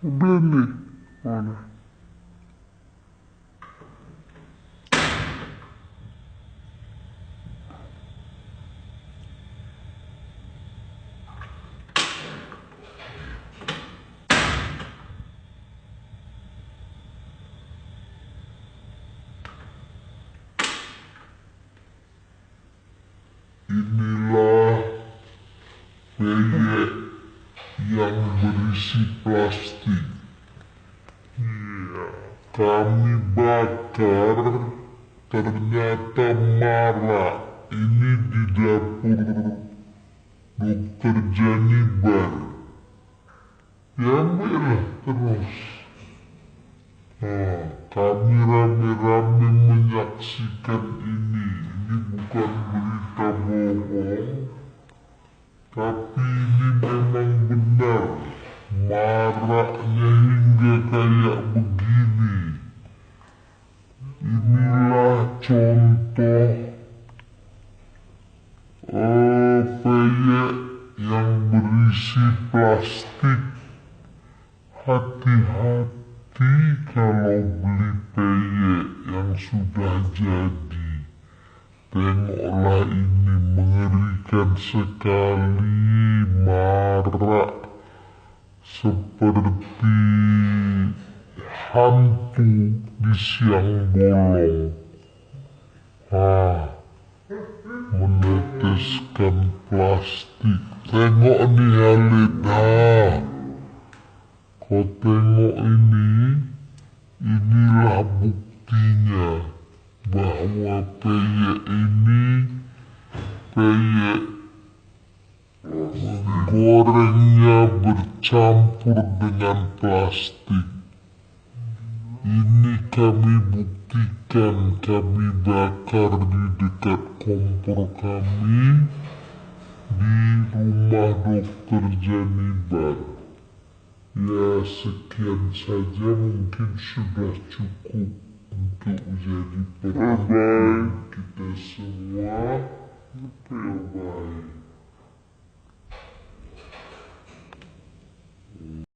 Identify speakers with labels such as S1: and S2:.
S1: Udah nih. Mana? Inilah peyek yang berisi plastik. Iya, kami bakar, ternyata marah. Ini di dapur Dokter Janibar. Ya merah terus. Kami rame-rame menyaksikan ini. Ini bukan berita bohong, tapi ini memang benar. Maraknya hingga kayak begini. Inilah contoh peyek yang berisi plastik. Hati-hati kalau beli peyek yang sudah jadi. Tengoklah ini, mengerikan sekali, marak seperti hantu di siang bolong. Meneteskan plastik. Tengok nih Halid, kau tengok ini, inilah buktinya bahwa peyek ini peyek gorengnya bercampur dengan plastik. Ini kami buktikan, kami bakar di dekat kompor kami di rumah Dokter Janibar. Ya, sekian saja, mungkin sudah cukup untuk jadi perhatian.